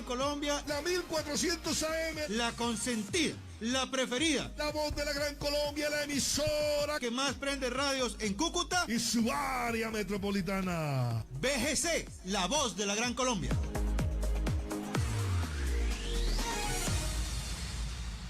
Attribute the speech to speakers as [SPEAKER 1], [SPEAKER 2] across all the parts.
[SPEAKER 1] Colombia,
[SPEAKER 2] la 1400 AM,
[SPEAKER 1] la consentida, la preferida,
[SPEAKER 2] la voz de la Gran Colombia, la emisora
[SPEAKER 1] que más prende radios en Cúcuta
[SPEAKER 2] y su área metropolitana.
[SPEAKER 1] BGC, la voz de la Gran Colombia.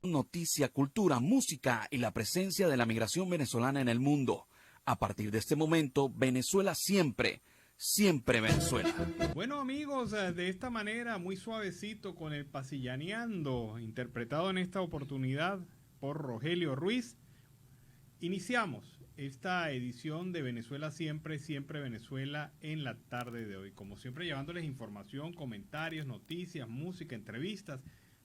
[SPEAKER 3] Noticia, cultura, música y la presencia de la migración venezolana en el mundo. A partir de este momento, Venezuela siempre, siempre Venezuela.
[SPEAKER 4] Bueno amigos, de esta manera, muy suavecito con el Pasillaneando, interpretado en esta oportunidad por Rogelio Ruiz, iniciamos esta edición de Venezuela siempre, siempre Venezuela en la tarde de hoy. Como siempre, llevándoles información, comentarios, noticias, música, entrevistas,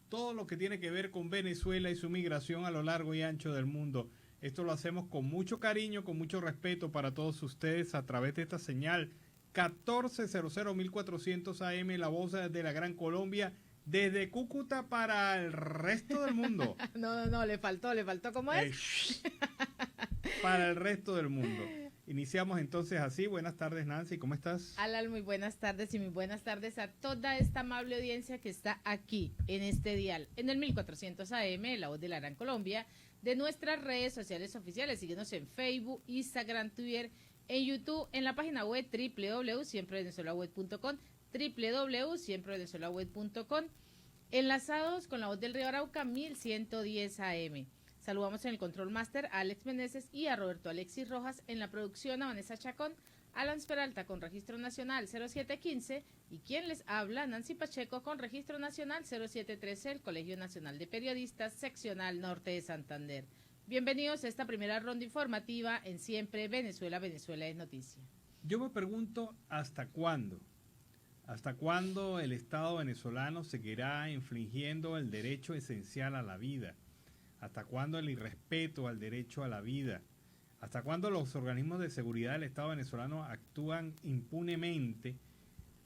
[SPEAKER 4] todo lo que tiene que ver con Venezuela y su migración a lo largo y ancho del mundo. Esto lo hacemos con mucho cariño, con mucho respeto para todos ustedes a través de esta señal 1400 1400 AM, la voz de la Gran Colombia, desde Cúcuta para el resto del mundo.
[SPEAKER 5] No, le faltó, ¿cómo es?
[SPEAKER 4] Para el resto del mundo. Iniciamos entonces así. Buenas tardes, Nancy, ¿cómo estás?
[SPEAKER 5] Alan, muy buenas tardes y muy buenas tardes a toda esta amable audiencia que está aquí en este dial, en el 1400 AM, la voz de la Gran Colombia, de nuestras redes sociales oficiales. Síguenos en Facebook, Instagram, Twitter, en YouTube, en la página web www.siemprevenezuelaweb.com, www.siemprevenezuelaweb.com, enlazados con la voz del Río Arauca 1110 AM. Saludamos en el Control Master a Alex Meneses y a Roberto Alexis Rojas, en la producción a Vanessa Chacón, Alan Peralta con Registro Nacional 0715 y quien les habla, Nancy Pacheco, con Registro Nacional 0713, el Colegio Nacional de Periodistas, Seccional Norte de Santander. Bienvenidos a esta primera ronda informativa en Siempre Venezuela, Venezuela es Noticia.
[SPEAKER 4] Yo me pregunto, ¿hasta cuándo? ¿Hasta cuándo el Estado venezolano seguirá infringiendo el derecho esencial a la vida? ¿Hasta cuándo el irrespeto al derecho a la vida? ¿Hasta cuándo los organismos de seguridad del Estado venezolano actúan impunemente,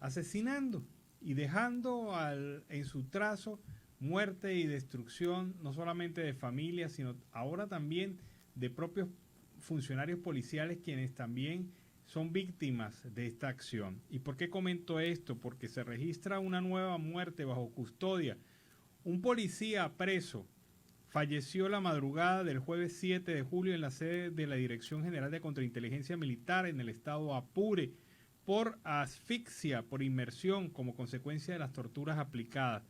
[SPEAKER 4] asesinando y dejando en su trazo muerte y destrucción, no solamente de familias, sino ahora también de propios funcionarios policiales, quienes también son víctimas de esta acción? ¿Y por qué comento esto? Porque se registra una nueva muerte bajo custodia. Un policía preso falleció la madrugada del jueves 7 de julio en la sede de la Dirección General de Contrainteligencia Militar en el estado Apure por asfixia, por inmersión, como consecuencia de las torturas aplicadas.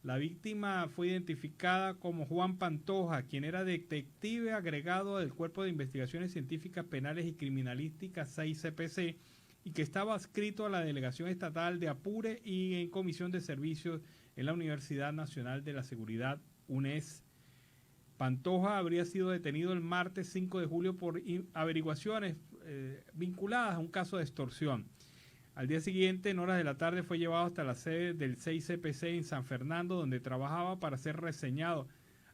[SPEAKER 4] La víctima fue identificada como Juan Pantoja, quien era detective agregado del Cuerpo de Investigaciones Científicas Penales y Criminalísticas 6CPC y que estaba adscrito a la Delegación Estatal de Apure y en Comisión de Servicios en la Universidad Nacional de la Seguridad, UNES. Pantoja habría sido detenido el martes 5 de julio por averiguaciones vinculadas a un caso de extorsión. Al día siguiente, en horas de la tarde, fue llevado hasta la sede del 6CPC en San Fernando, donde trabajaba, para ser reseñado.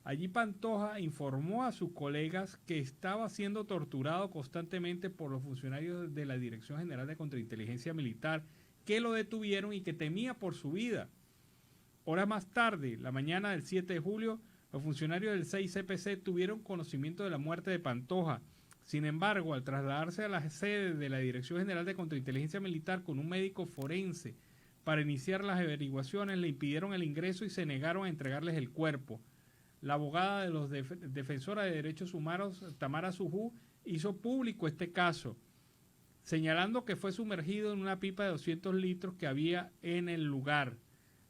[SPEAKER 4] Allí Pantoja informó a sus colegas que estaba siendo torturado constantemente por los funcionarios de la Dirección General de Contrainteligencia Militar, que lo detuvieron y que temía por su vida. Horas más tarde, la mañana del 7 de julio, los funcionarios del 6CPC tuvieron conocimiento de la muerte de Pantoja. Sin embargo, al trasladarse a la sede de la Dirección General de Contrainteligencia Militar con un médico forense para iniciar las averiguaciones, le impidieron el ingreso y se negaron a entregarles el cuerpo. La abogada de los defensora de derechos humanos, Tamara Sujú, hizo público este caso, señalando que fue sumergido en una pipa de 200 litros que había en el lugar.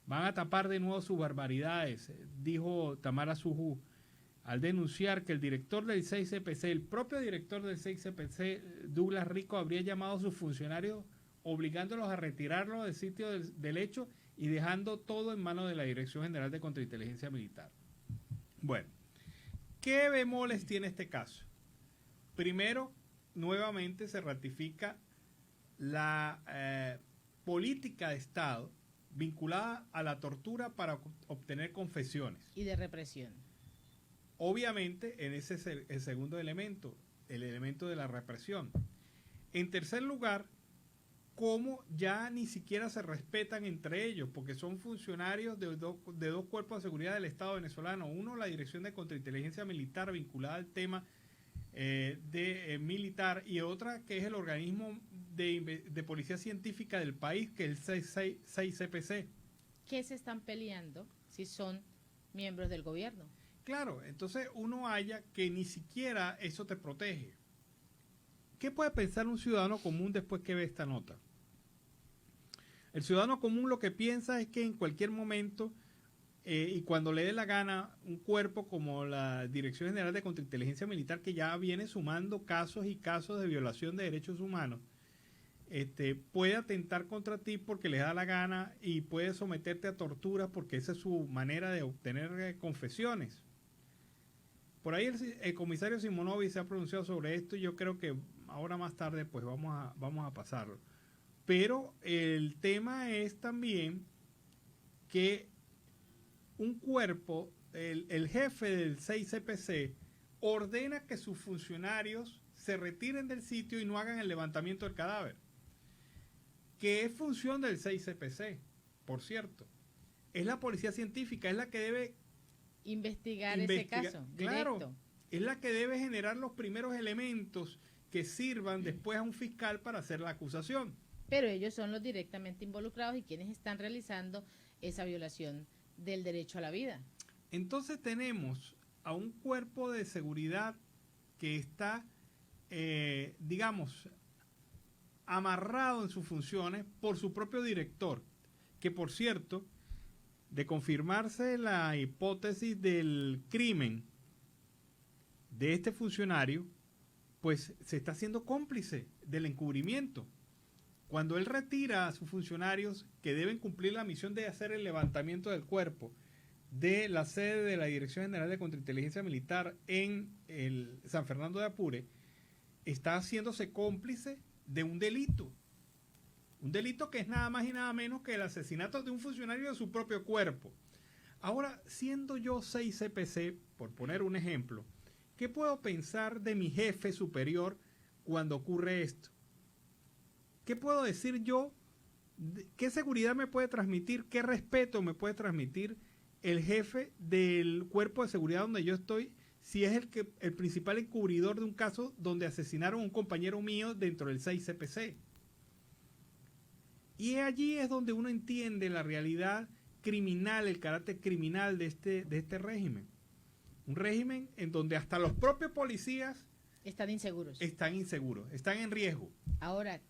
[SPEAKER 4] Van a tapar de nuevo sus barbaridades, dijo Tamara Sujú, al denunciar que el director del 6CPC, el propio director del 6CPC, Douglas Rico, habría llamado a sus funcionarios obligándolos a retirarlo del sitio del hecho y dejando todo en manos de la Dirección General de Contrainteligencia Militar. Bueno, ¿qué bemoles tiene este caso? Primero, nuevamente se ratifica la política de Estado vinculada a la tortura para obtener confesiones.
[SPEAKER 5] Y de represión.
[SPEAKER 4] Obviamente, en ese es el segundo elemento, el elemento de la represión. En tercer lugar, cómo ya ni siquiera se respetan entre ellos, porque son funcionarios de dos cuerpos de seguridad del Estado venezolano. Uno, la Dirección de Contrainteligencia Militar, vinculada al tema militar, y otra que es el organismo de policía científica del país, que es el 6CPC.
[SPEAKER 5] qué se están peleando si son miembros del gobierno.
[SPEAKER 4] Claro, entonces uno halla que ni siquiera eso te protege. ¿Qué puede pensar un ciudadano común después que ve esta nota? El ciudadano común lo que piensa es que en cualquier momento y cuando le dé la gana, un cuerpo como la Dirección General de Contrainteligencia Militar, que ya viene sumando casos y casos de violación de derechos humanos, puede atentar contra ti porque le da la gana y puede someterte a torturas porque esa es su manera de obtener confesiones. Por ahí el comisario Simonovic se ha pronunciado sobre esto y yo creo que ahora más tarde pues vamos a pasarlo. Pero el tema es también que un cuerpo, el jefe del 6CPC, ordena que sus funcionarios se retiren del sitio y no hagan el levantamiento del cadáver. Que es función del 6CPC, por cierto. Es la policía científica, es la que debe
[SPEAKER 5] investigar ese caso.
[SPEAKER 4] Claro,
[SPEAKER 5] directo.
[SPEAKER 4] es la que debe generar los primeros elementos que sirvan después a un fiscal para hacer la acusación.
[SPEAKER 5] Pero ellos son los directamente involucrados y quienes están realizando esa violación del derecho a la vida.
[SPEAKER 4] Entonces tenemos a un cuerpo de seguridad que está, digamos, amarrado en sus funciones por su propio director, que por cierto, de confirmarse la hipótesis del crimen de este funcionario, pues se está haciendo cómplice del encubrimiento. Cuando él retira a sus funcionarios que deben cumplir la misión de hacer el levantamiento del cuerpo de la sede de la Dirección General de Contrainteligencia Militar en el San Fernando de Apure, está haciéndose cómplice de un delito. Un delito que es nada más y nada menos que el asesinato de un funcionario de su propio cuerpo. Ahora, siendo yo 6CPC, por poner un ejemplo, ¿qué puedo pensar de mi jefe superior cuando ocurre esto? ¿Qué puedo decir yo? ¿Qué seguridad me puede transmitir? ¿Qué respeto me puede transmitir el jefe del cuerpo de seguridad donde yo estoy si es el principal encubridor de un caso donde asesinaron a un compañero mío dentro del 6CPC? Y allí es donde uno entiende la realidad criminal, el carácter criminal de este régimen. Un régimen en donde hasta los propios policías
[SPEAKER 5] Están inseguros.
[SPEAKER 4] están inseguros, están en riesgo.
[SPEAKER 5] Ahora,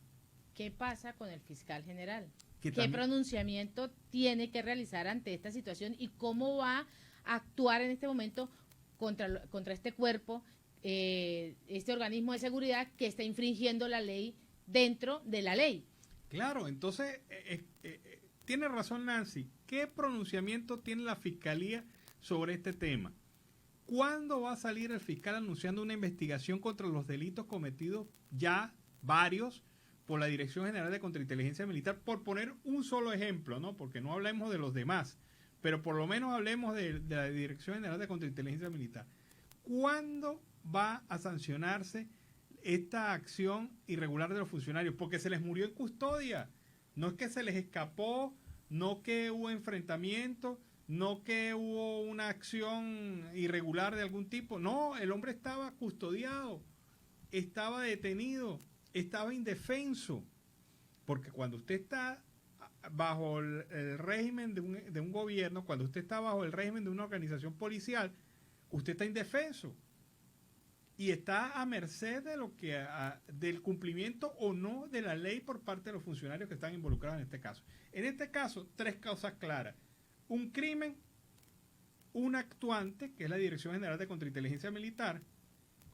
[SPEAKER 5] ¿qué pasa con el fiscal general?
[SPEAKER 4] Que
[SPEAKER 5] ¿Qué
[SPEAKER 4] también-
[SPEAKER 5] pronunciamiento tiene que realizar ante esta situación y cómo va a actuar en este momento contra este cuerpo, este organismo de seguridad que está infringiendo la ley dentro de la ley?
[SPEAKER 4] Claro, entonces, tiene razón Nancy. ¿Qué pronunciamiento tiene la Fiscalía sobre este tema? ¿Cuándo va a salir el fiscal anunciando una investigación contra los delitos cometidos, ya varios, por la Dirección General de Contrainteligencia Militar? Por poner un solo ejemplo, ¿no? Porque no hablemos de los demás, pero por lo menos hablemos de la Dirección General de Contrainteligencia Militar. ¿Cuándo va a sancionarse esta acción irregular de los funcionarios? Porque se les murió en custodia. No es que se les escapó, no que hubo enfrentamiento, no que hubo una acción irregular de algún tipo. No, el hombre estaba custodiado, estaba detenido, estaba indefenso. Porque cuando usted está bajo el régimen de un gobierno, cuando usted está bajo el régimen de una organización policial, usted está indefenso. Y está a merced de del cumplimiento o no de la ley por parte de los funcionarios que están involucrados en este caso. En este caso, tres causas claras. Un crimen, un actuante, que es la Dirección General de Contrainteligencia Militar,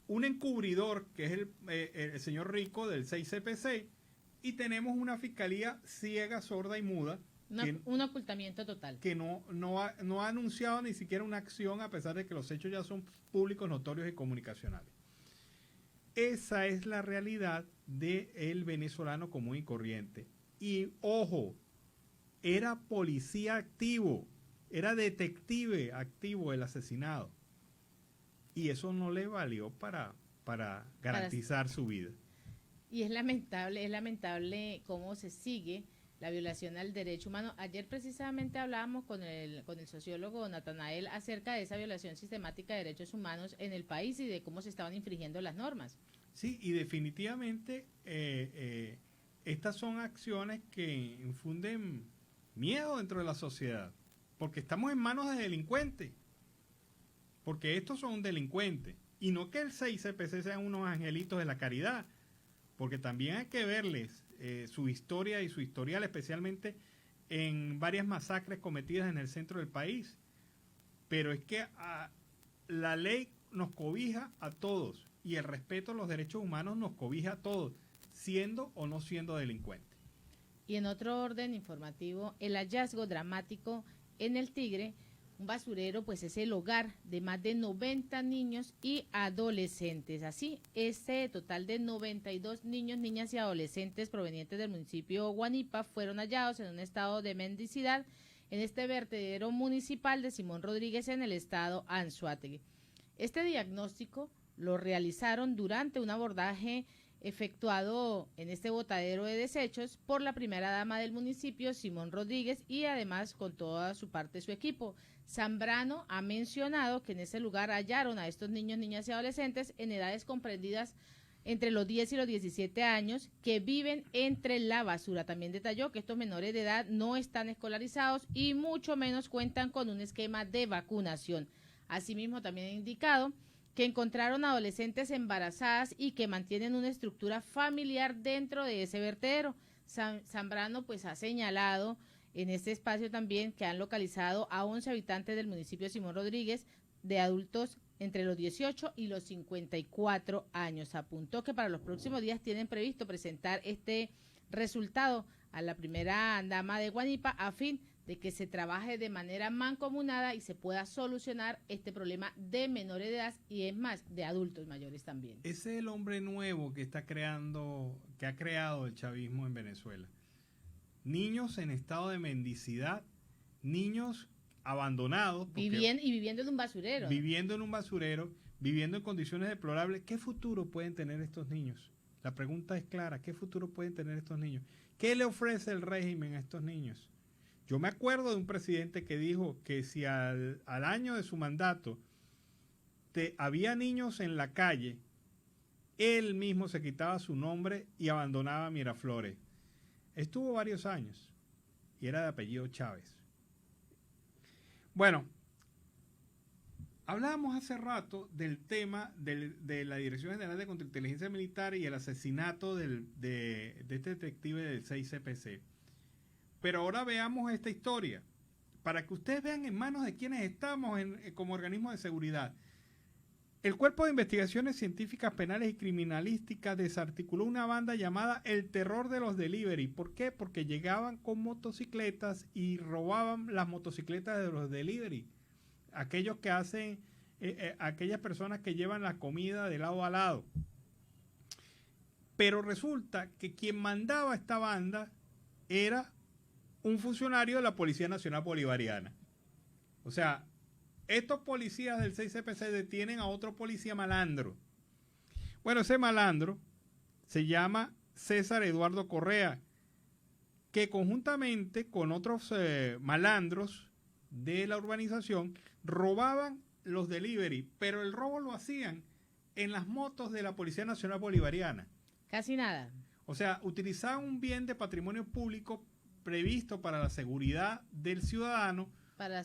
[SPEAKER 4] un encubridor, que es el señor Rico del 6CPC, y tenemos una fiscalía ciega, sorda y muda,
[SPEAKER 5] Un ocultamiento total.
[SPEAKER 4] que no ha anunciado ni siquiera una acción a pesar de que los hechos ya son públicos, notorios y comunicacionales. Esa es la realidad del venezolano común y corriente. Y ojo, era policía activo, era detective activo el asesinado. Y eso no le valió para garantizar su vida.
[SPEAKER 5] Y es lamentable cómo se sigue la violación al derecho humano. Ayer precisamente hablábamos con el sociólogo Natanael acerca de esa violación sistemática de derechos humanos en el país y de cómo se estaban infringiendo las normas.
[SPEAKER 4] Sí, y definitivamente estas son acciones que infunden miedo dentro de la sociedad, porque estamos en manos de delincuentes, porque estos son delincuentes, y no que el 6CPC sean unos angelitos de la caridad, porque también hay que verles su historia y su historial, especialmente en varias masacres cometidas en el centro del país. Pero es que la ley nos cobija a todos y el respeto a los derechos humanos nos cobija a todos, siendo o no siendo delincuentes.
[SPEAKER 5] Y en otro orden informativo, el hallazgo dramático en el Tigre, un basurero pues es el hogar de más de 90 niños y adolescentes. Así, este total de 92 niños, niñas y adolescentes provenientes del municipio Guanipa fueron hallados en un estado de mendicidad en este vertedero municipal de Simón Rodríguez en el estado Anzoátegui. Este diagnóstico lo realizaron durante un abordaje efectuado en este botadero de desechos por la primera dama del municipio, Simón Rodríguez, y además con toda su parte su equipo. Zambrano ha mencionado que en ese lugar hallaron a estos niños, niñas y adolescentes en edades comprendidas entre los 10 y los 17 años que viven entre la basura. También detalló que estos menores de edad no están escolarizados y mucho menos cuentan con un esquema de vacunación. Asimismo, también ha indicado que encontraron adolescentes embarazadas y que mantienen una estructura familiar dentro de ese vertedero. Zambrano pues ha señalado en este espacio también que han localizado a 11 habitantes del municipio de Simón Rodríguez de adultos entre los 18 y los 54 años. Apuntó que para los próximos días tienen previsto presentar este resultado a la primera dama de Guanipa a fin de que se trabaje de manera mancomunada y se pueda solucionar este problema de menores de edad y es más, de adultos mayores también.
[SPEAKER 4] Ese es el hombre nuevo que está creando, que ha creado el chavismo en Venezuela. Niños en estado de mendicidad, niños abandonados.
[SPEAKER 5] Viviendo en un basurero.
[SPEAKER 4] Viviendo en un basurero, viviendo en condiciones deplorables. ¿Qué futuro pueden tener estos niños? La pregunta es clara, ¿qué futuro pueden tener estos niños? ¿Qué le ofrece el régimen a estos niños? Yo me acuerdo de un presidente que dijo que si al año de su mandato había niños en la calle, él mismo se quitaba su nombre y abandonaba Miraflores. Estuvo varios años y era de apellido Chávez. Bueno, hablábamos hace rato del tema de la Dirección General de Contrainteligencia Militar y el asesinato de este detective del 6CPC. Pero ahora veamos esta historia, para que ustedes vean en manos de quienes estamos como organismo de seguridad. El Cuerpo de Investigaciones Científicas Penales y Criminalísticas desarticuló una banda llamada El Terror de los Delivery. ¿Por qué? Porque llegaban con motocicletas y robaban las motocicletas de los delivery. Aquellos que hacen, aquellas personas que llevan la comida de lado a lado. Pero resulta que quien mandaba esta banda era un funcionario de la Policía Nacional Bolivariana. O sea, estos policías del 6CPC detienen a otro policía malandro. Bueno, ese malandro se llama César Eduardo Correa, que conjuntamente con otros malandros de la urbanización robaban los delivery, pero el robo lo hacían en las motos de la Policía Nacional Bolivariana.
[SPEAKER 5] Casi nada.
[SPEAKER 4] O sea, utilizaban un bien de patrimonio público previsto para la seguridad del ciudadano
[SPEAKER 5] para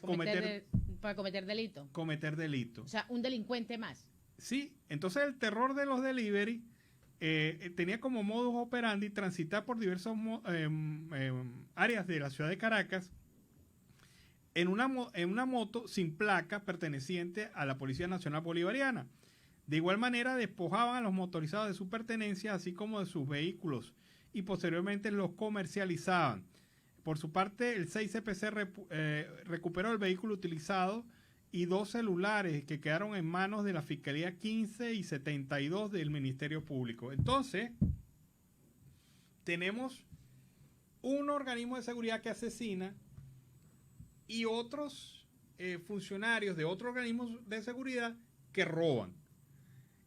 [SPEAKER 5] cometer delito.
[SPEAKER 4] Cometer delito.
[SPEAKER 5] O sea, un delincuente más.
[SPEAKER 4] Sí, entonces el terror de los delivery tenía como modus operandi transitar por diversas áreas de la ciudad de Caracas en una moto sin placa perteneciente a la Policía Nacional Bolivariana. De igual manera despojaban a los motorizados de su pertenencia, así como de sus vehículos, y posteriormente los comercializaban. Por su parte, el 6CPC recuperó el vehículo utilizado y 2 celulares que quedaron en manos de la Fiscalía 15 y 72 del Ministerio Público. Entonces, tenemos un organismo de seguridad que asesina y otros funcionarios de otros organismos de seguridad que roban.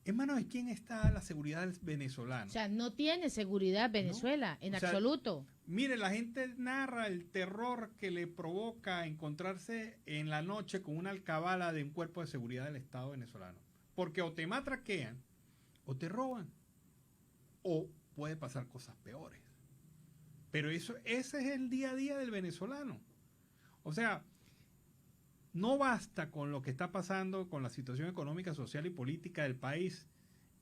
[SPEAKER 4] ¿En manos de quién está la seguridad venezolana?
[SPEAKER 5] O sea, no tiene seguridad Venezuela, no, en absoluto.
[SPEAKER 4] Mire, la gente narra el terror que le provoca encontrarse en la noche con una alcabala de un cuerpo de seguridad del Estado venezolano. Porque o te matraquean, o te roban, o puede pasar cosas peores. Pero ese es el día a día del venezolano. O sea, no basta con lo que está pasando con la situación económica, social y política del país.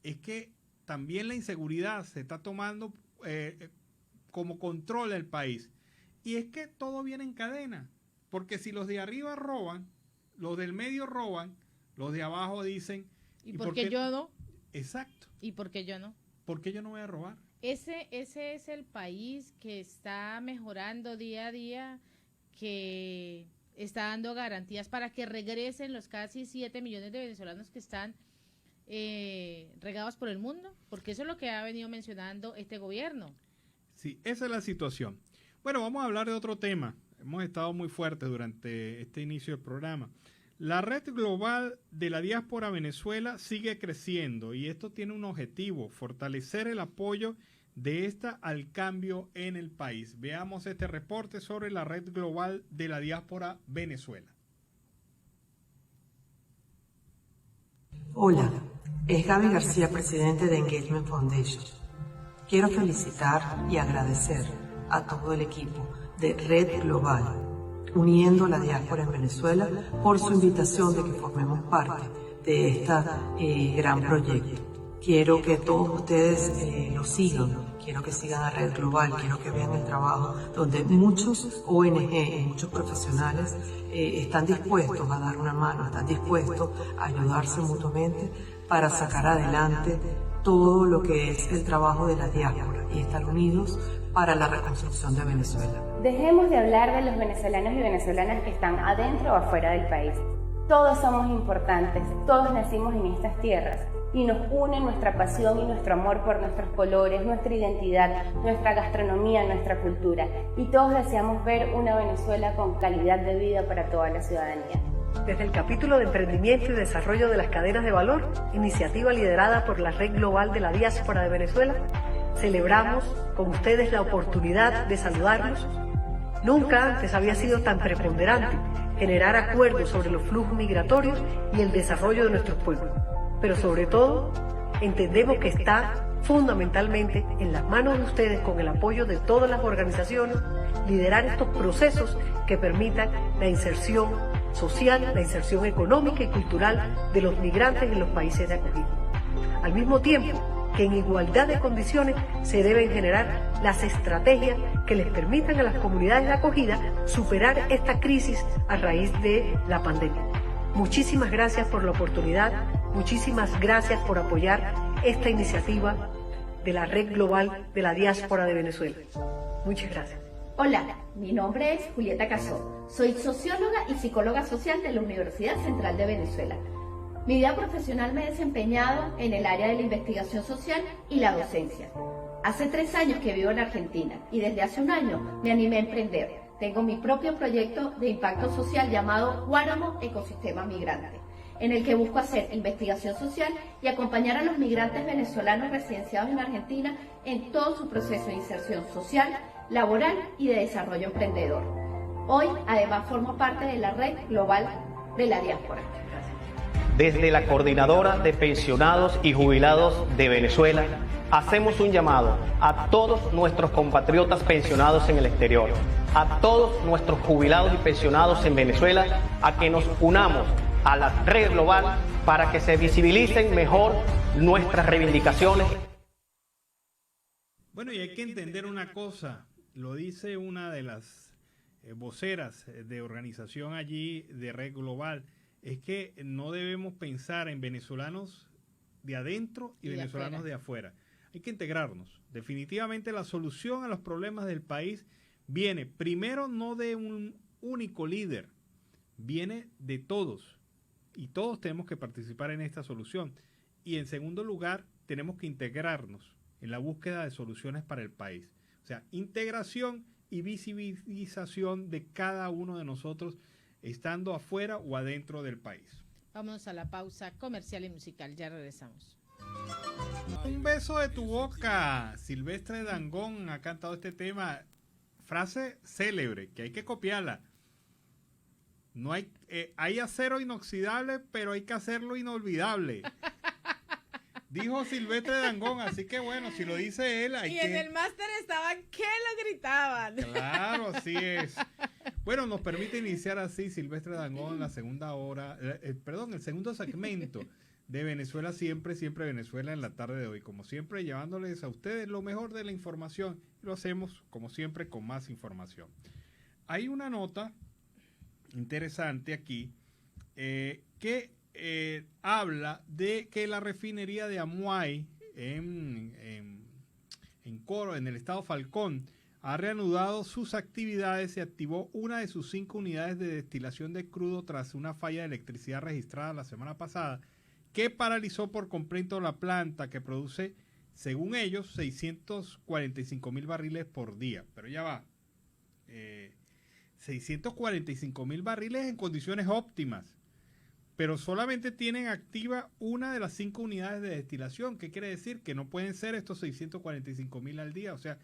[SPEAKER 4] Es que también la inseguridad se está tomando como control del país. Y es que todo viene en cadena. Porque si los de arriba roban, los del medio roban, los de abajo dicen...
[SPEAKER 5] ¿Y por qué yo no?
[SPEAKER 4] Exacto.
[SPEAKER 5] ¿Y por qué yo no?
[SPEAKER 4] ¿Por qué yo no voy a robar?
[SPEAKER 5] Ese es el país que está mejorando día a día, que está dando garantías para que regresen los casi 7 millones de venezolanos que están regados por el mundo, porque eso es lo que ha venido mencionando este gobierno.
[SPEAKER 4] Sí, esa es la situación. Bueno, vamos a hablar de otro tema. Hemos estado muy fuertes durante este inicio del programa. La red global de la diáspora Venezuela sigue creciendo y esto tiene un objetivo, fortalecer el apoyo de esta al cambio en el país. Veamos este reporte sobre la red global de la diáspora Venezuela.
[SPEAKER 6] Hola, es Gaby García, presidente de Engagement Foundation. Quiero felicitar y agradecer a todo el equipo de Red Global, uniendo la diáspora en Venezuela, por su invitación de que formemos parte de este gran proyecto. Quiero que todos ustedes lo sigan, quiero que sigan a Red Global, quiero que vean el trabajo donde muchos ONG y muchos profesionales están dispuestos a dar una mano, están dispuestos a ayudarse mutuamente para sacar adelante todo lo que es el trabajo de la diáspora y estar unidos para la reconstrucción de Venezuela.
[SPEAKER 7] Dejemos de hablar de los venezolanos y venezolanas que están adentro o afuera del país. Todos somos importantes, todos nacimos en estas tierras y nos une nuestra pasión y nuestro amor por nuestros colores, nuestra identidad, nuestra gastronomía, nuestra cultura. Y todos deseamos ver una Venezuela con calidad de vida para toda la ciudadanía.
[SPEAKER 8] Desde el capítulo de Emprendimiento y Desarrollo de las Cadenas de Valor, iniciativa liderada por la Red Global de la Diáspora de Venezuela, celebramos con ustedes la oportunidad de saludarlos. Nunca antes había sido tan preponderante generar acuerdos sobre los flujos migratorios y el desarrollo de nuestros pueblos. Pero sobre todo, entendemos que está fundamentalmente en las manos de ustedes, con el apoyo de todas las organizaciones, liderar estos procesos que permitan la inserción social, la inserción económica y cultural de los migrantes en los países de acogida. Al mismo tiempo que en igualdad de condiciones se deben generar las estrategias que les permitan a las comunidades de acogida superar esta crisis a raíz de la pandemia. Muchísimas gracias por la oportunidad, muchísimas gracias por apoyar esta iniciativa de la Red Global de la Diáspora de Venezuela. Muchas gracias.
[SPEAKER 9] Hola, mi nombre es Julieta Casó. Soy socióloga y psicóloga social de la Universidad Central de Venezuela. Mi vida profesional me he desempeñado en el área de la investigación social y la docencia. Hace 3 años que vivo en Argentina y desde hace un año me animé a emprender. Tengo mi propio proyecto de impacto social llamado Guáramo Ecosistema Migrante, en el que busco hacer investigación social y acompañar a los migrantes venezolanos residenciados en Argentina en todo su proceso de inserción social, laboral y de desarrollo emprendedor. Hoy, además, formo parte de la Red Global de la Diáspora.
[SPEAKER 10] Desde la Coordinadora de Pensionados y Jubilados de Venezuela, hacemos un llamado a todos nuestros compatriotas pensionados en el exterior, a todos nuestros jubilados y pensionados en Venezuela, a que nos unamos a la Red Global para que se visibilicen mejor nuestras reivindicaciones.
[SPEAKER 4] Bueno, y hay que entender una cosa, lo dice una de las voceras de organización allí de Red Global, es que no debemos pensar en venezolanos de adentro y venezolanos de afuera. Hay que integrarnos. Definitivamente la solución a los problemas del país viene primero no de un único líder, viene de todos. Y todos tenemos que participar en esta solución. Y en segundo lugar, tenemos que integrarnos en la búsqueda de soluciones para el país. O sea, integración y visibilización de cada uno de nosotros, estando afuera o adentro del país.
[SPEAKER 5] Vamos a la pausa comercial y musical. Ya regresamos.
[SPEAKER 4] Un beso de tu boca. Silvestre Dangond ha cantado este tema. Frase célebre que hay que copiarla. No hay acero inoxidable, pero hay que hacerlo inolvidable. Dijo Silvestre Dangond, así que bueno, si lo dice él, hay
[SPEAKER 5] y
[SPEAKER 4] que...
[SPEAKER 5] en el máster estaban que lo gritaban.
[SPEAKER 4] Claro, así es. Bueno, nos permite iniciar así Silvestre Dangond la segunda hora, el segundo segmento de Venezuela Siempre, Siempre Venezuela en la tarde de hoy. Como siempre, llevándoles a ustedes lo mejor de la información. Lo hacemos, como siempre, con más información. Hay una nota interesante aquí que habla de que la refinería de Amuay en el estado Falcón ha reanudado sus actividades y activó una de sus 5 unidades de destilación de crudo tras una falla de electricidad registrada la semana pasada que paralizó por completo la planta que produce, según ellos, 645,000 barriles por día. Pero ya va. 645,000 barriles en condiciones óptimas. Pero solamente tienen activa una de las 5 unidades de destilación. ¿Qué quiere decir? Que no pueden ser estos 645,000 al día. O sea,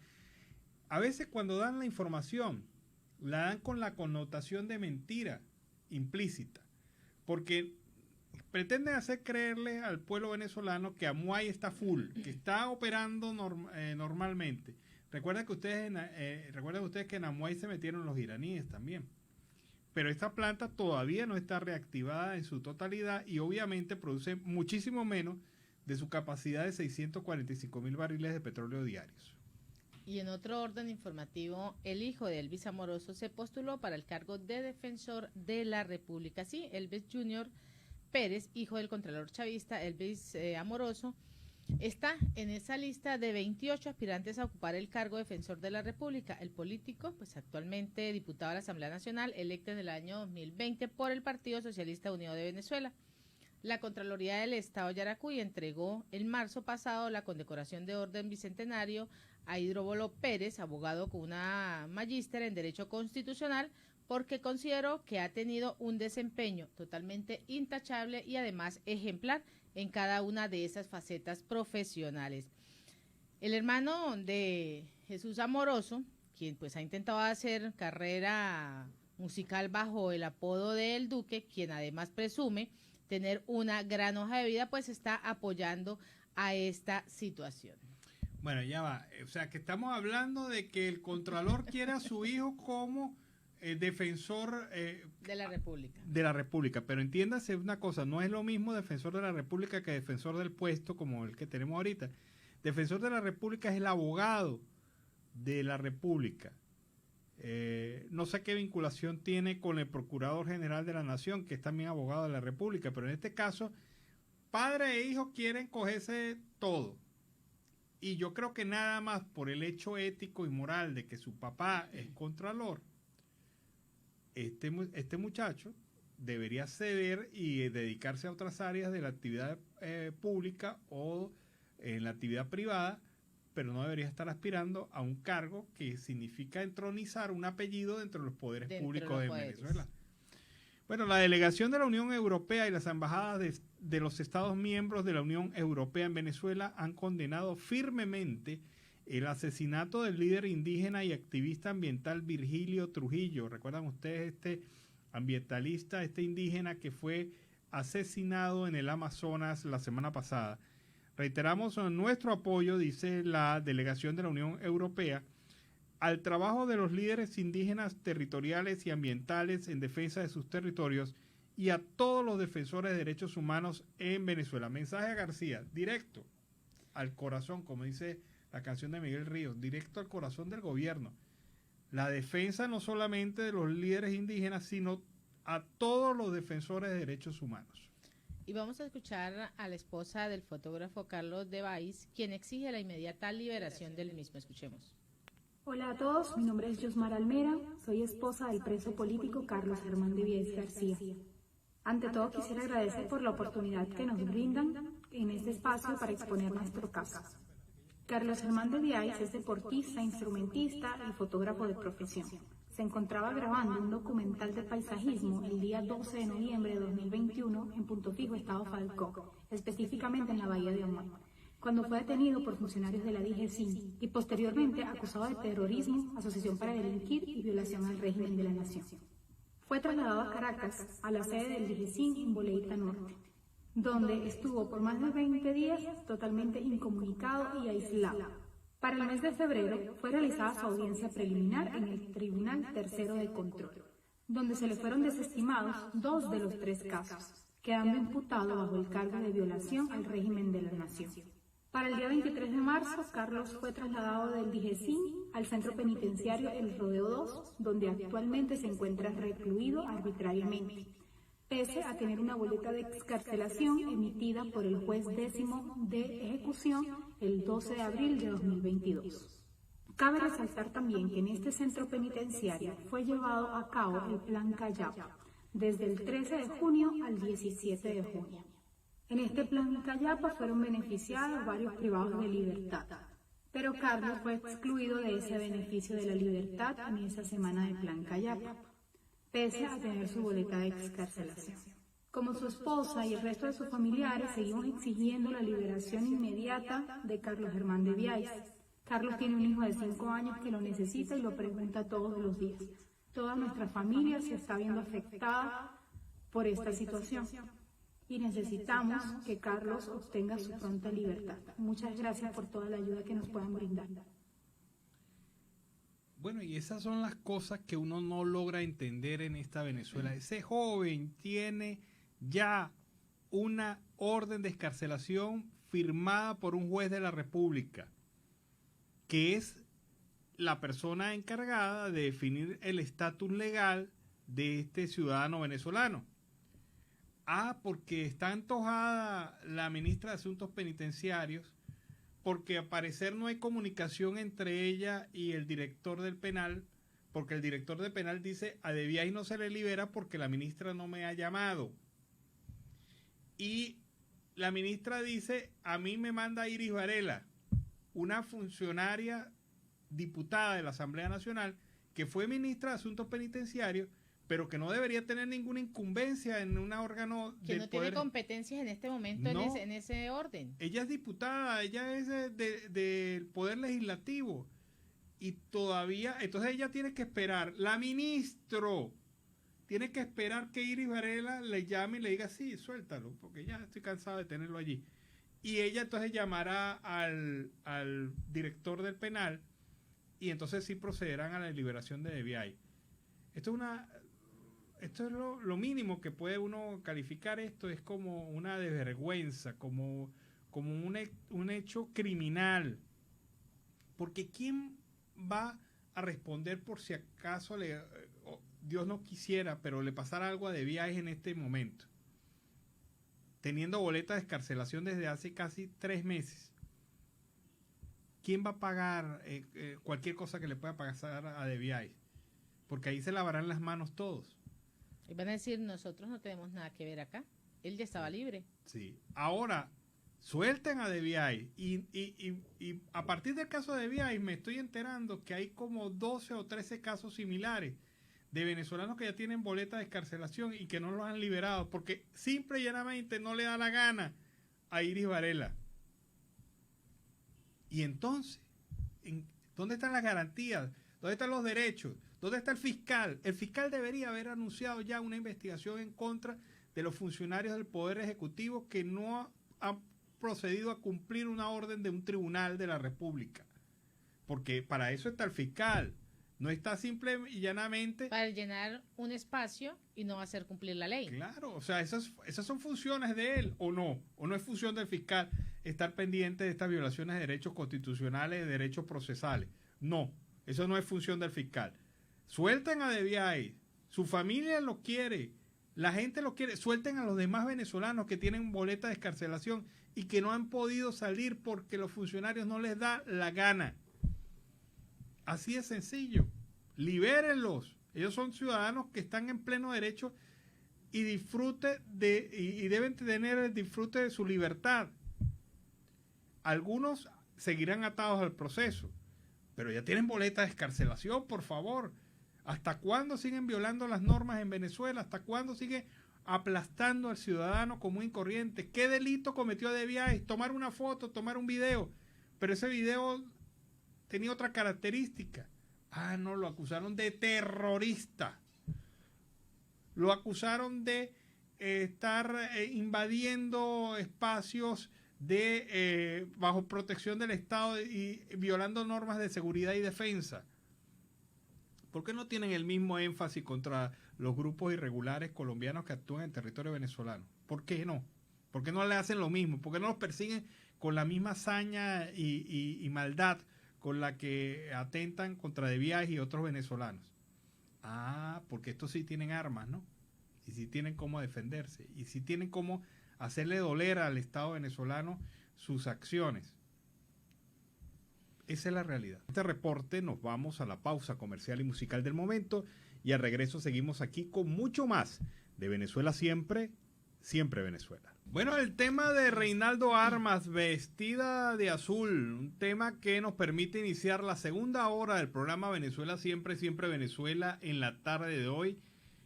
[SPEAKER 4] a veces cuando dan la información, la dan con la connotación de mentira implícita. Porque pretenden hacer creerle al pueblo venezolano que Amuay está full, que está operando normalmente. Recuerden ustedes que en Amuay se metieron los iraníes también. Pero esta planta todavía no está reactivada en su totalidad y obviamente produce muchísimo menos de su capacidad de 645,000 barriles de petróleo diarios.
[SPEAKER 5] Y en otro orden informativo, el hijo de Elvis Amoroso se postuló para el cargo de defensor de la República. Sí, Elvis Jr. Pérez, hijo del contralor chavista Elvis Amoroso, está en esa lista de 28 aspirantes a ocupar el cargo de defensor de la República. El político, pues actualmente diputado a la Asamblea Nacional, electo en el año 2020 por el Partido Socialista Unido de Venezuela. La Contraloría del Estado Yaracuy entregó en marzo pasado la condecoración de Orden Bicentenario a Hidróbolo Pérez, abogado con una magíster en Derecho Constitucional, porque consideró que ha tenido un desempeño totalmente intachable y además ejemplar en cada una de esas facetas profesionales. El hermano de Jesús Amoroso, quien pues ha intentado hacer carrera musical bajo el apodo de El Duque, quien además presume tener una gran hoja de vida, pues está apoyando a esta situación.
[SPEAKER 4] Bueno, ya va. O sea, que estamos hablando de que el Contralor quiere a su hijo como defensor
[SPEAKER 5] de la República.
[SPEAKER 4] De la República, pero entiéndase una cosa, no es lo mismo defensor de la República que defensor del puesto como el que tenemos ahorita. Defensor de la República es el abogado de la República. No sé qué vinculación tiene con el Procurador General de la Nación, que es también abogado de la República, pero en este caso, padre e hijo quieren cogerse todo. Y yo creo que nada más por el hecho ético y moral de que su papá es contralor, este muchacho debería ceder y dedicarse a otras áreas de la actividad pública o en la actividad privada, pero no debería estar aspirando a un cargo que significa entronizar un apellido dentro de los poderes públicos de Venezuela. Bueno, la delegación de la Unión Europea y las embajadas de los Estados miembros de la Unión Europea en Venezuela han condenado firmemente el asesinato del líder indígena y activista ambiental Virgilio Trujillo. ¿Recuerdan ustedes este ambientalista, este indígena que fue asesinado en el Amazonas la semana pasada? Reiteramos nuestro apoyo, dice la delegación de la Unión Europea, al trabajo de los líderes indígenas territoriales y ambientales en defensa de sus territorios y a todos los defensores de derechos humanos en Venezuela. Mensaje a García, directo al corazón, como dice la canción de Miguel Ríos, directo al corazón del gobierno. La defensa no solamente de los líderes indígenas, sino a todos los defensores de derechos humanos.
[SPEAKER 5] Y vamos a escuchar a la esposa del fotógrafo Carlos de Baiz, quien exige la inmediata liberación del mismo. Escuchemos.
[SPEAKER 11] Hola a todos, mi nombre es Yosmar Almera, soy esposa del preso político Carlos Germán de Baiz García. Ante todo quisiera agradecer por la oportunidad que nos brindan en este espacio para exponer nuestro caso. Carlos Germán de Baiz es deportista, instrumentista y fotógrafo de profesión. Se encontraba grabando un documental de paisajismo el día 12 de noviembre de 2021 en Punto Fijo, Estado Falcón, específicamente en la Bahía de Amuay, cuando fue detenido por funcionarios de la DGCIN y posteriormente acusado de terrorismo, asociación para delinquir y violación al régimen de la nación. Fue trasladado a Caracas, a la sede del DGCIN en Boleíta Norte, donde estuvo por más de 20 días totalmente incomunicado y aislado. Para el mes de febrero fue realizada su audiencia preliminar en el Tribunal Tercero de Control, donde se le fueron desestimados 2 de los 3 casos, quedando imputado bajo el cargo de violación al régimen de la nación. Para el día 23 de marzo, Carlos fue trasladado del DIGESIN al centro penitenciario El Rodeo 2, donde actualmente se encuentra recluido arbitrariamente, pese a tener una boleta de excarcelación emitida por el juez 10º de ejecución el 12 de abril de 2022. Cabe resaltar también que en este centro penitenciario fue llevado a cabo el Plan Callapa, desde el 13 de junio al 17 de junio. En este Plan Callapa fueron beneficiados varios privados de libertad, pero Carlos fue excluido de ese beneficio de la libertad en esa semana de Plan Callapa, pese a tener su boleta de excarcelación. Como su esposa y el resto de sus familiares, seguimos exigiendo la liberación inmediata de Carlos Germán de Biais. Carlos tiene un hijo de 5 años que lo necesita y lo pregunta todos los días. Toda nuestra familia se está viendo afectada por esta situación y necesitamos que Carlos obtenga su pronta libertad. Muchas gracias por toda la ayuda que nos puedan brindar.
[SPEAKER 4] Bueno, y esas son las cosas que uno no logra entender en esta Venezuela. Ese joven tiene ya una orden de excarcelación firmada por un juez de la República, que es la persona encargada de definir el estatus legal de este ciudadano venezolano. Porque está antojada la ministra de Asuntos Penitenciarios, porque al parecer no hay comunicación entre ella y el director del penal, porque el director del penal dice a De Biais no se le libera porque la ministra no me ha llamado. Y la ministra dice, a mí me manda Iris Varela, una funcionaria diputada de la Asamblea Nacional, que fue ministra de Asuntos Penitenciarios, pero que no debería tener ninguna incumbencia en un órgano
[SPEAKER 5] que
[SPEAKER 4] del
[SPEAKER 5] no
[SPEAKER 4] poder.
[SPEAKER 5] Tiene competencias en este momento
[SPEAKER 4] No,
[SPEAKER 5] en ese orden.
[SPEAKER 4] Ella es diputada, ella es del Poder Legislativo y todavía, entonces ella tiene que esperar, la ministro tiene que esperar que Iris Varela le llame y le diga, sí, suéltalo, porque ya estoy cansado de tenerlo allí. Y ella entonces llamará al director del penal y entonces sí procederán a la liberación de Biais. Esto es lo mínimo que puede uno calificar. Esto es como una desvergüenza, como un hecho criminal. Porque ¿quién va a responder por si acaso Dios no quisiera, pero le pasara algo a De Biais en este momento? Teniendo boleta de excarcelación desde hace casi 3 meses. ¿Quién va a pagar cualquier cosa que le pueda pasar a De Biais? Porque ahí se lavarán las manos todos.
[SPEAKER 5] Y van a decir, nosotros no tenemos nada que ver acá. Él ya estaba libre.
[SPEAKER 4] Sí. Ahora, suelten a De Biais. Y a partir del caso de De Biais me estoy enterando que hay como 12 o 13 casos similares de venezolanos que ya tienen boleta de excarcelación y que no los han liberado porque simple y llanamente no le da la gana a Iris Varela. Y entonces, ¿dónde están las garantías? ¿Dónde están los derechos? ¿Dónde está el fiscal? El fiscal debería haber anunciado ya una investigación en contra de los funcionarios del Poder Ejecutivo que no han procedido a cumplir una orden de un tribunal de la República. Porque para eso está el fiscal. No está simple y llanamente...
[SPEAKER 5] Para llenar un espacio y no hacer cumplir la ley.
[SPEAKER 4] Claro, o sea, esas son funciones de él, ¿o no es función del fiscal estar pendiente de estas violaciones de derechos constitucionales, de derechos procesales. No, eso no es función del fiscal. Suelten a De Biais, su familia lo quiere, la gente lo quiere, suelten a los demás venezolanos que tienen boleta de excarcelación y que no han podido salir porque los funcionarios no les da la gana. Así de sencillo. Libérenlos. Ellos son ciudadanos que están en pleno derecho y deben tener el disfrute de su libertad. Algunos seguirán atados al proceso, pero ya tienen boleta de excarcelación, por favor. ¿Hasta cuándo siguen violando las normas en Venezuela? ¿Hasta cuándo siguen aplastando al ciudadano común y corriente? ¿Qué delito cometió De Biais? Tomar una foto, tomar un video, pero ese video tenía otra característica. No, lo acusaron de terrorista. Lo acusaron de estar invadiendo espacios bajo protección del Estado y violando normas de seguridad y defensa? ¿Por qué no tienen el mismo énfasis contra los grupos irregulares colombianos que actúan en territorio venezolano? ¿Por qué no? ¿Por qué no le hacen lo mismo? ¿Por qué no los persiguen con la misma hazaña y maldad con la que atentan contra De Viaje y otros venezolanos? Porque estos sí tienen armas, ¿no? Y sí tienen cómo defenderse. Y sí tienen cómo hacerle doler al Estado venezolano sus acciones. Esa es la realidad. Este reporte nos vamos a la pausa comercial y musical del momento y al regreso seguimos aquí con mucho más de Venezuela siempre, siempre Venezuela. Bueno, el tema de Reinaldo Armas, vestida de azul, un tema que nos permite iniciar la segunda hora del programa Venezuela siempre, siempre Venezuela en la tarde de hoy.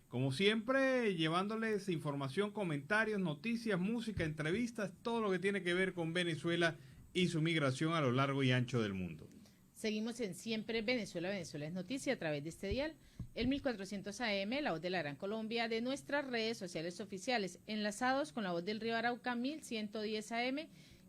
[SPEAKER 4] Como siempre, llevándoles información, comentarios, noticias, música, entrevistas, todo lo que tiene que ver con Venezuela y su migración a lo largo y ancho del mundo.
[SPEAKER 5] Seguimos en Siempre Venezuela, Venezuela es noticia a través de este dial, el 1400 AM, La Voz de la Gran Colombia, de nuestras redes sociales oficiales, enlazados con La Voz del Río Arauca, 1110 AM,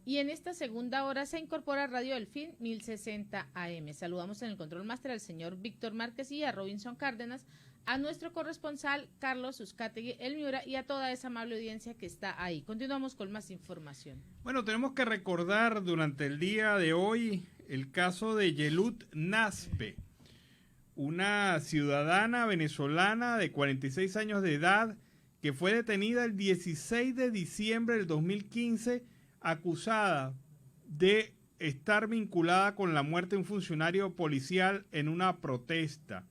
[SPEAKER 5] y en esta segunda hora se incorpora Radio Delfín, 1060 AM. Saludamos en el control máster al señor Víctor Márquez y a Robinson Cárdenas, a nuestro corresponsal Carlos Uzcategui, el Miura, y a toda esa amable audiencia que está ahí. Continuamos con más información.
[SPEAKER 4] Bueno, tenemos que recordar durante el día de hoy el caso de Yelut Naspe, una ciudadana venezolana de 46 años de edad que fue detenida el 16 de diciembre del 2015 acusada de estar vinculada con la muerte de un funcionario policial en una protesta.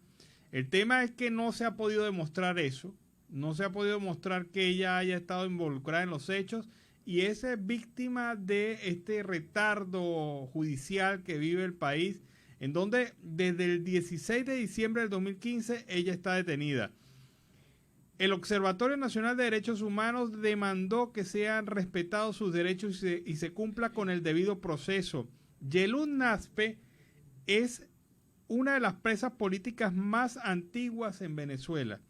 [SPEAKER 4] El tema es que no se ha podido demostrar eso, no se ha podido demostrar que ella haya estado involucrada en los hechos y es víctima de este retardo judicial que vive el país, en donde desde el 16 de diciembre del 2015 ella está detenida. El Observatorio Nacional de Derechos Humanos demandó que sean respetados sus derechos y se cumpla con el debido proceso. Yelut Naspe es una de las presas políticas más antiguas en Venezuela.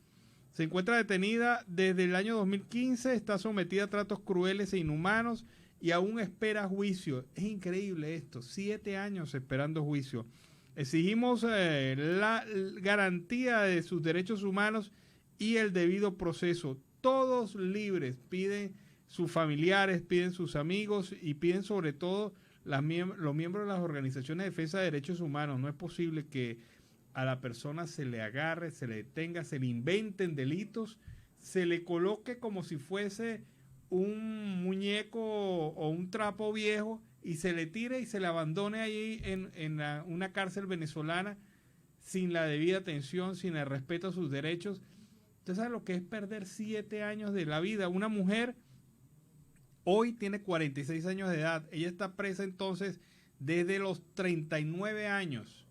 [SPEAKER 4] Se encuentra detenida desde el año 2015, está sometida a tratos crueles e inhumanos y aún espera juicio. Es increíble esto, 7 años esperando juicio. Exigimos la garantía de sus derechos humanos y el debido proceso. Todos libres, piden sus familiares, piden sus amigos y piden sobre todo los miembros de las organizaciones de defensa de derechos humanos. No es posible que a la persona se le agarre, se le detenga, se le inventen delitos, se le coloque como si fuese un muñeco o un trapo viejo y se le tire y se le abandone ahí en una cárcel venezolana sin la debida atención, sin el respeto a sus derechos. Usted sabe lo que es perder 7 años de la vida. Una mujer hoy tiene 46 años de edad. Ella está presa entonces desde los 39 años.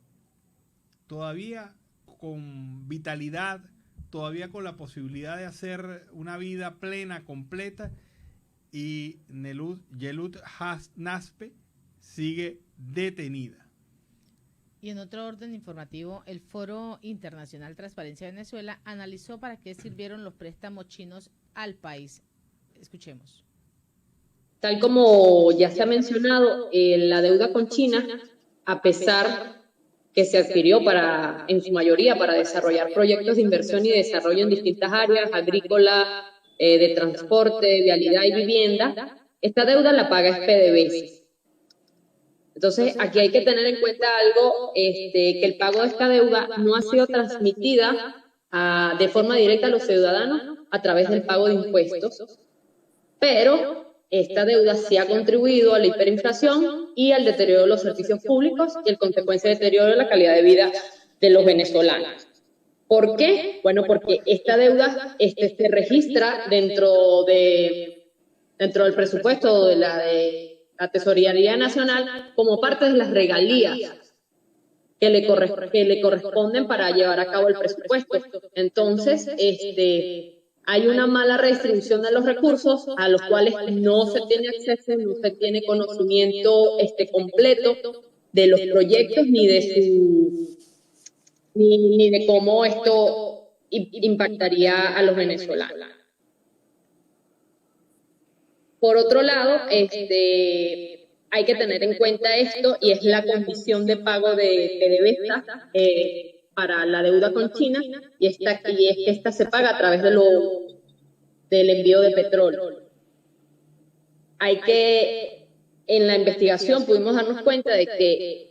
[SPEAKER 4] Todavía con vitalidad, todavía con la posibilidad de hacer una vida plena, completa. Y Yelut Naspe sigue detenida.
[SPEAKER 5] Y en otro orden informativo, el Foro Internacional Transparencia de Venezuela analizó para qué sirvieron los préstamos chinos al país. Escuchemos.
[SPEAKER 12] Tal como ya se ha mencionado, la deuda con China, a pesar que se adquirió en su mayoría para desarrollar proyectos de inversión y desarrollo en distintas áreas, agrícola, de transporte, vialidad y vivienda, esta deuda la paga es PDVSA. Entonces, aquí hay que tener en cuenta algo, que el pago de esta deuda no ha sido transmitida de forma directa a los ciudadanos a través del pago de impuestos, pero esta deuda sí ha contribuido a la hiperinflación y al deterioro de los servicios públicos y el consecuente deterioro de la calidad de vida de los venezolanos. ¿Por qué? Bueno, porque esta deuda se registra dentro del presupuesto de la Tesorería Nacional como parte de las regalías que le corresponden para llevar a cabo el presupuesto. Entonces, hay una mala redistribución de los recursos a los cuales no se tiene acceso, no se tiene conocimiento completo de los proyectos ni de cómo esto impactaría a los venezolanos. Por otro lado, hay que tener en cuenta esto y es la condición de pago de PDVSA para la deuda con China y es que esta se paga a través del envío de petróleo. En la investigación pudimos darnos cuenta de que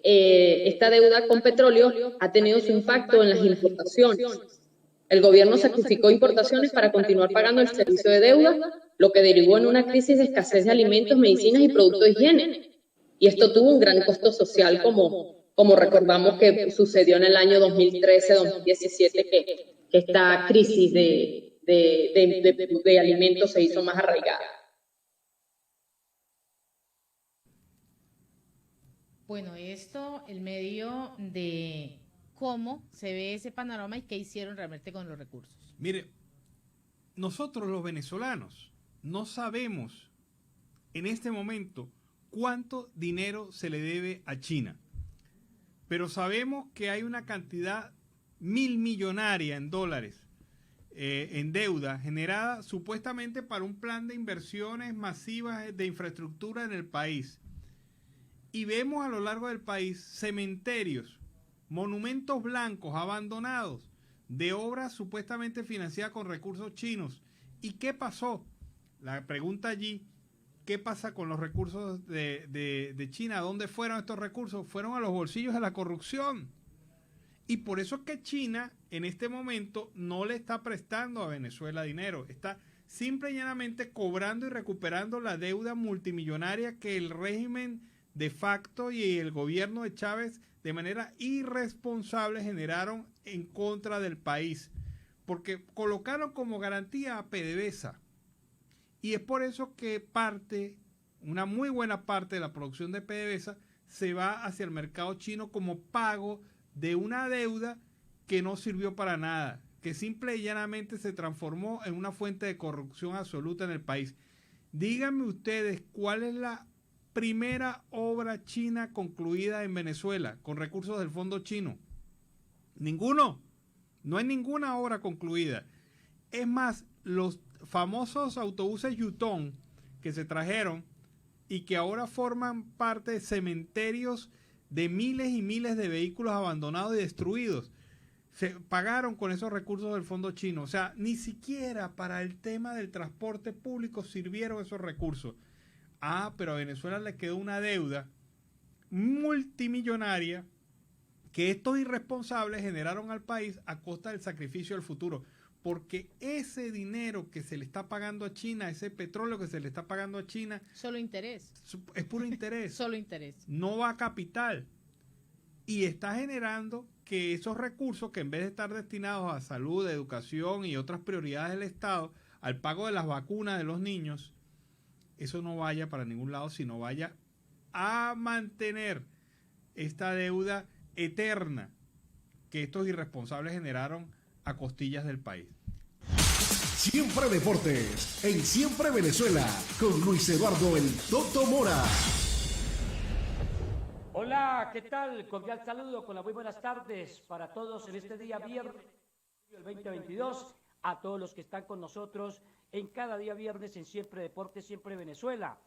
[SPEAKER 12] esta deuda con petróleo ha tenido su impacto en las importaciones. El gobierno sacrificó importaciones para continuar pagando el servicio de deuda, lo que derivó en una crisis de escasez de alimentos, medicinas y productos de higiene. Y esto tuvo un gran costo social, como recordamos que sucedió en el año 2013-2017, que esta crisis de alimentos se hizo más arraigada.
[SPEAKER 5] Bueno, esto, el medio de cómo se ve ese panorama y qué hicieron realmente con los recursos.
[SPEAKER 4] Mire, nosotros los venezolanos no sabemos en este momento cuánto dinero se le debe a China, pero sabemos que hay una cantidad millonaria en dólares en deuda generada supuestamente para un plan de inversiones masivas de infraestructura en el país. Y vemos a lo largo del país cementerios, monumentos blancos abandonados de obras supuestamente financiadas con recursos chinos. ¿Y qué pasó? La pregunta allí, ¿qué pasa con los recursos de China? ¿Dónde fueron estos recursos? Fueron a los bolsillos de la corrupción. Y por eso es que China en este momento no le está prestando a Venezuela dinero. Está simple y llanamente cobrando y recuperando la deuda multimillonaria que el régimen de facto y el gobierno de Chávez de manera irresponsable generaron en contra del país, porque colocaron como garantía a PDVSA, y es por eso que una muy buena parte de la producción de PDVSA se va hacia el mercado chino como pago de una deuda que no sirvió para nada, que simple y llanamente se transformó en una fuente de corrupción absoluta en el país. Díganme ustedes cuál es la primera obra china concluida en Venezuela con recursos del fondo chino. Ninguno. No hay ninguna obra concluida. Es más, los famosos autobuses Yutong que se trajeron y que ahora forman parte de cementerios de miles y miles de vehículos abandonados y destruidos, se pagaron con esos recursos del fondo chino. O sea, ni siquiera para el tema del transporte público sirvieron esos recursos. Pero a Venezuela le quedó una deuda multimillonaria que estos irresponsables generaron al país a costa del sacrificio del futuro. Porque ese dinero que se le está pagando a China, ese petróleo que se le está pagando a China...
[SPEAKER 5] Solo interés.
[SPEAKER 4] Es puro interés.
[SPEAKER 5] Solo interés.
[SPEAKER 4] No va a capital. Y está generando que esos recursos que en vez de estar destinados a salud, educación y otras prioridades del Estado, al pago de las vacunas de los niños, eso no vaya para ningún lado, sino vaya a mantener esta deuda eterna que estos irresponsables generaron a costillas del país.
[SPEAKER 2] Siempre Deportes, en Siempre Venezuela, con Luis Eduardo El Toto Mora.
[SPEAKER 13] Hola, ¿qué tal? Cordial saludo con las muy buenas tardes para todos en este día viernes del 2022, a todos los que están con nosotros en cada día viernes en Siempre Deportes, Siempre Venezuela,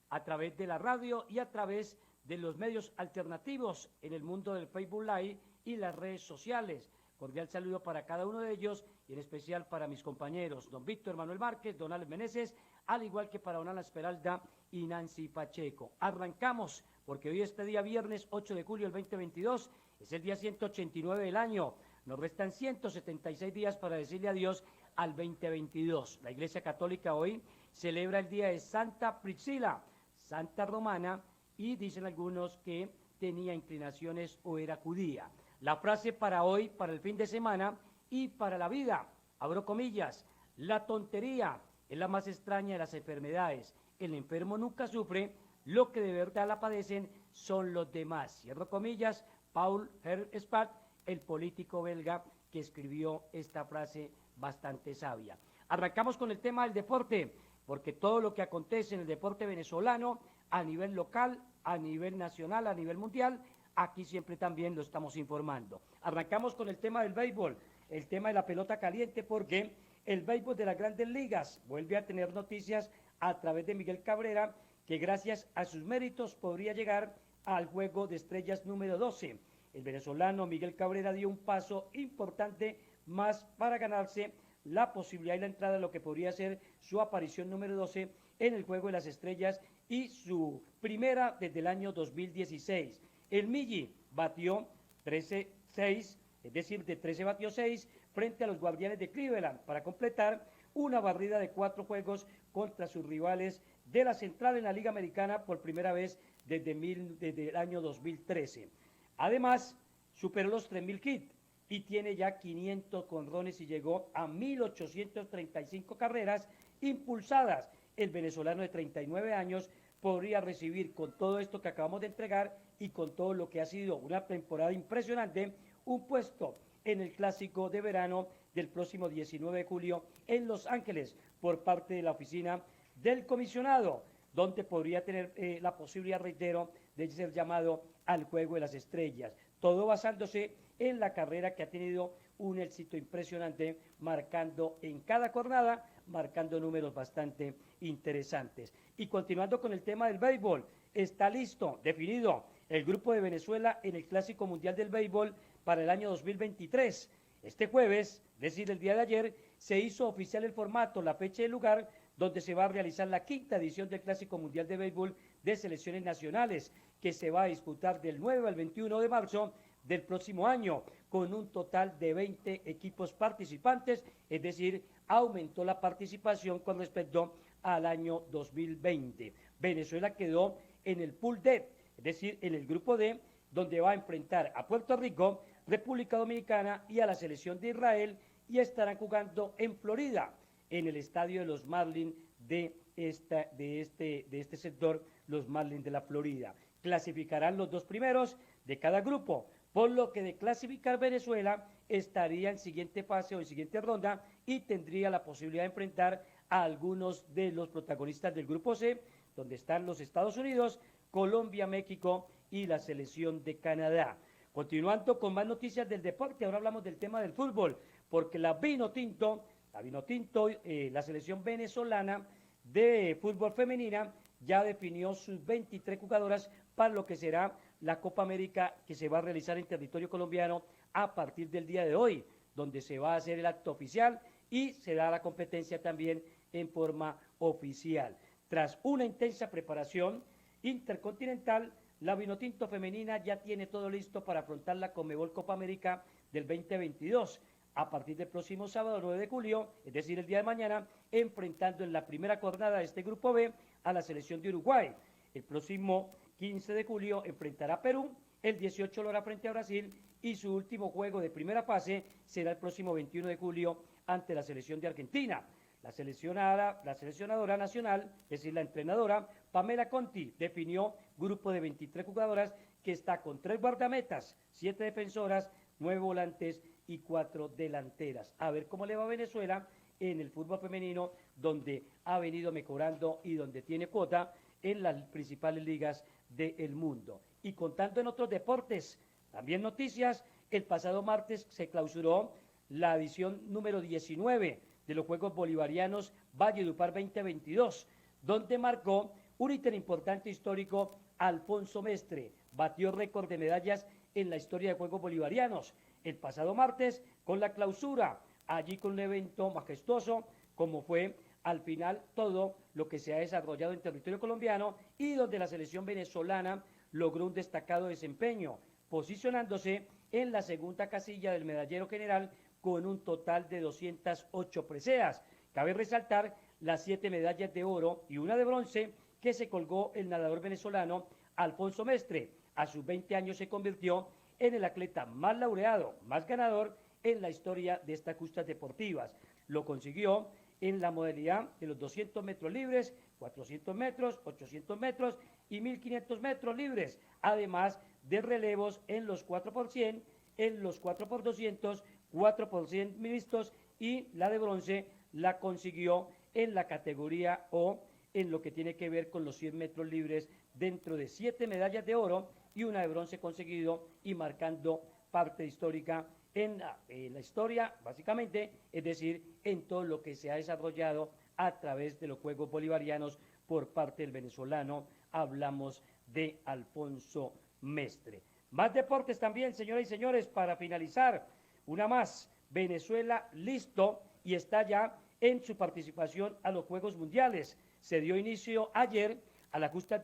[SPEAKER 13] a través de la radio y a través de los medios alternativos en el mundo del Facebook Live y las redes sociales. Cordial saludo para cada uno de ellos y en especial para mis compañeros, don Víctor Manuel Márquez, don Alex Meneses, al igual que para don Alan Esperalda y Nancy Pacheco. Arrancamos, porque hoy este día viernes 8 de julio del 2022 es el día 189 del año. Nos restan 176 días para decirle adiós al 2022. La Iglesia Católica hoy celebra el día de Santa Priscila, santa romana, y dicen algunos que tenía inclinaciones o era judía. La frase para hoy, para el fin de semana y para la vida, abro comillas, la tontería es la más extraña de las enfermedades. El enfermo nunca sufre, lo que de verdad la padecen son los demás. Cierro comillas, Paul Herspart, el político belga que escribió esta frase bastante sabia. Arrancamos con el tema del deporte, porque todo lo que acontece en el deporte venezolano, a nivel local, a nivel nacional, a nivel mundial, aquí siempre también lo estamos informando. Arrancamos con el tema del béisbol, el tema de la pelota caliente, porque el béisbol de las Grandes Ligas vuelve a tener noticias a través de Miguel Cabrera, que gracias a sus méritos podría llegar al Juego de Estrellas número 12. El venezolano Miguel Cabrera dio un paso importante más para ganarse la posibilidad y la entrada a lo que podría ser su aparición número 12 en el Juego de las Estrellas y su primera desde el año 2016. El Milli batió 13-6, es decir, de 13 batió 6 frente a los Guardianes de Cleveland para completar una barrida de 4 juegos contra sus rivales de la Central en la Liga Americana por primera vez desde el año 2013. Además, superó los 3.000 hits y tiene ya 500 jonrones y llegó a 1.835 carreras impulsadas. El venezolano de 39 años podría recibir, con todo esto que acabamos de entregar y con todo lo que ha sido una temporada impresionante, un puesto en el Clásico de Verano del próximo 19 de julio en Los Ángeles por parte de la oficina del comisionado, donde podría tener la posibilidad, reitero, de ser llamado al Juego de las Estrellas. Todo basándose en la carrera que ha tenido un éxito impresionante, marcando en cada jornada, marcando números bastante interesantes. Y continuando con el tema del béisbol, está listo, definido, el grupo de Venezuela en el Clásico Mundial del Béisbol para el año 2023. Este jueves, es decir, el día de ayer, se hizo oficial el formato, la fecha y el lugar donde se va a realizar la 5ª edición del Clásico Mundial de Béisbol de Selecciones Nacionales, que se va a disputar del 9 al 21 de marzo del próximo año, con un total de 20 equipos participantes, es decir, aumentó la participación con respecto al año 2020. Venezuela quedó en el Pool D, es decir, en el grupo D, donde va a enfrentar a Puerto Rico, República Dominicana y a la selección de Israel, y estarán jugando en Florida, en el estadio de los Marlins de este sector, los Marlins de la Florida. Clasificarán los 2 primeros de cada grupo, por lo que de clasificar Venezuela estaría en siguiente fase o en siguiente ronda y tendría la posibilidad de enfrentar a algunos de los protagonistas del grupo C, donde están los Estados Unidos, Colombia, México y la selección de Canadá. Continuando con más noticias del deporte, ahora hablamos del tema del fútbol, porque la Vinotinto, la selección venezolana de fútbol femenina, ya definió sus 23 jugadoras para lo que será la Copa América que se va a realizar en territorio colombiano a partir del día de hoy, donde se va a hacer el acto oficial y se da la competencia también en forma oficial. Tras una intensa preparación intercontinental, la Vinotinto femenina ya tiene todo listo para afrontar la Conmebol Copa América del 2022. A partir del próximo sábado 9 de julio, es decir, el día de mañana, enfrentando en la primera jornada de este grupo B a la selección de Uruguay. El próximo 15 de julio enfrentará a Perú, el 18 lo hará frente a Brasil y su último juego de primera fase será el próximo 21 de julio ante la selección de Argentina. La seleccionadora nacional, es decir, la entrenadora Pamela Conti, definió grupo de 23 jugadoras que está con 3 guardametas, 7 defensoras, 9 volantes y 4 delanteras. A ver cómo le va a Venezuela en el fútbol femenino, donde ha venido mejorando y donde tiene cuota en las principales ligas del mundo. Y contando en otros deportes, también noticias, el pasado martes se clausuró la edición número 19 de los Juegos Bolivarianos Valledupar 2022, donde marcó un ítem importante histórico Alfonso Mestre, batió récord de medallas en la historia de Juegos Bolivarianos el pasado martes con la clausura, allí con un evento majestuoso como fue al final todo lo que se ha desarrollado en territorio colombiano y donde la selección venezolana logró un destacado desempeño, posicionándose en la segunda casilla del medallero general con un total de 208 preseas. Cabe resaltar las 7 medallas de oro y una de bronce que se colgó el nadador venezolano Alfonso Mestre. A sus 20 años se convirtió en el atleta más laureado, más ganador en la historia de estas justas deportivas. Lo consiguió en la modalidad de los 200 metros libres, 400 metros, 800 metros y 1500 metros libres, además de relevos en los 4%, en los 4x200, 4% mixtos y la de bronce la consiguió en la categoría O en lo que tiene que ver con los 100 metros libres dentro de 7 medallas de oro y una de bronce conseguido y marcando parte histórica en la historia, básicamente, es decir, en todo lo que se ha desarrollado a través de los Juegos Bolivarianos por parte del venezolano. Hablamos de Alfonso Mestre. Más deportes también, señoras y señores, para finalizar, una más. Venezuela listo y está ya en su participación a los Juegos Mundiales. Se dio inicio ayer a las justas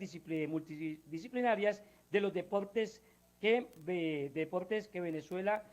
[SPEAKER 13] multidisciplinarias de los deportes que Venezuela,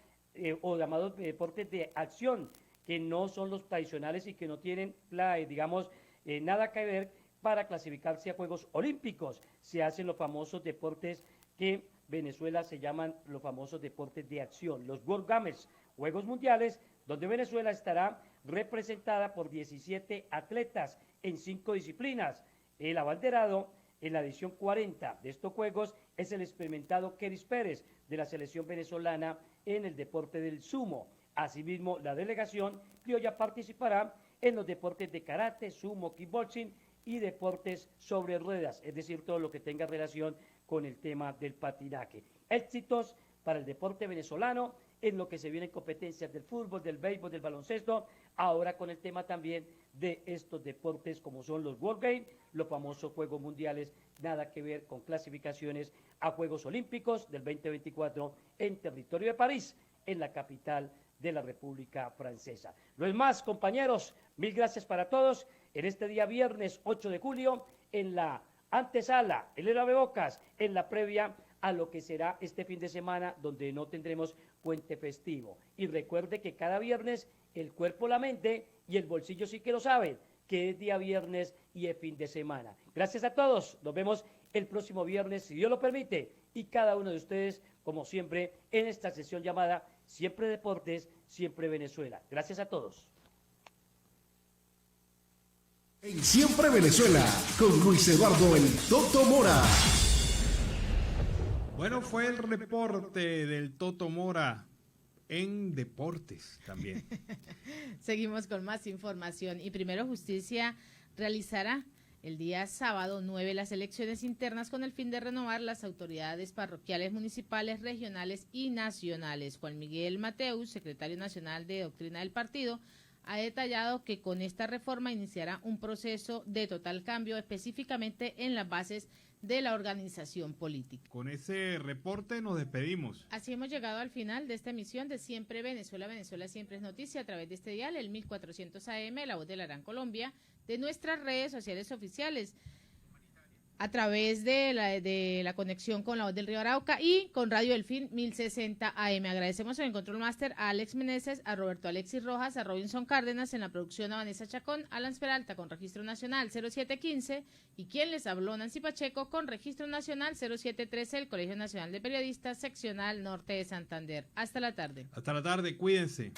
[SPEAKER 13] o llamados deportes de acción, que no son los tradicionales y que no tienen, nada que ver para clasificarse a Juegos Olímpicos. Se hacen los famosos deportes que Venezuela se llaman los famosos deportes de acción, los World Games, Juegos Mundiales, donde Venezuela estará representada por 17 atletas en 5 disciplinas. El abanderado en la edición 40 de estos Juegos es el experimentado Keris Pérez, de la selección venezolana en el deporte del sumo. Asimismo, la delegación criolla participará en los deportes de karate, sumo, kickboxing y deportes sobre ruedas, es decir, todo lo que tenga relación con el tema del patinaje. Éxitos para el deporte venezolano en lo que se viene en competencias del fútbol, del béisbol, del baloncesto, ahora con el tema también de estos deportes como son los World Games, los famosos Juegos Mundiales, nada que ver con clasificaciones a Juegos Olímpicos del 2024 en territorio de París, en la capital de la República Francesa. No es más, compañeros, mil gracias para todos. En este día viernes 8 de julio, en la antesala, el abrebocas, en la previa a lo que será este fin de semana, donde no tendremos puente festivo. Y recuerde que cada viernes el cuerpo, la mente y el bolsillo sí que lo saben, que es día viernes y es fin de semana. Gracias a todos, nos vemos el próximo viernes, si Dios lo permite, y cada uno de ustedes, como siempre, en esta sesión llamada Siempre Deportes, Siempre Venezuela. Gracias a todos.
[SPEAKER 2] En Siempre Venezuela, con Luis Eduardo el Toto Mora.
[SPEAKER 4] Bueno, fue el reporte del Toto Mora en deportes también.
[SPEAKER 5] Seguimos con más información. Y primero, Justicia realizará el día sábado 9 las elecciones internas con el fin de renovar las autoridades parroquiales, municipales, regionales y nacionales. Juan Miguel Mateus, secretario nacional de doctrina del partido, ha detallado que con esta reforma iniciará un proceso de total cambio, específicamente en las bases de la organización política.
[SPEAKER 4] Con ese reporte nos despedimos.
[SPEAKER 5] Así hemos llegado al final de esta emisión de Siempre Venezuela. Venezuela siempre es noticia a través de este dial, el 1400 AM, La Voz de la Gran Colombia, de nuestras redes sociales oficiales, a través de la conexión con La Voz del Río Arauca y con Radio Delfín 1060 AM. Agradecemos en el Control Master a Alex Meneses, a Roberto Alexis Rojas, a Robinson Cárdenas, en la producción a Vanessa Chacón, Alan Peralta con Registro Nacional 0715 y quien les habló, Nancy Pacheco, con Registro Nacional 0713, el Colegio Nacional de Periodistas, Seccional Norte de Santander. Hasta la tarde.
[SPEAKER 4] Hasta la tarde, cuídense.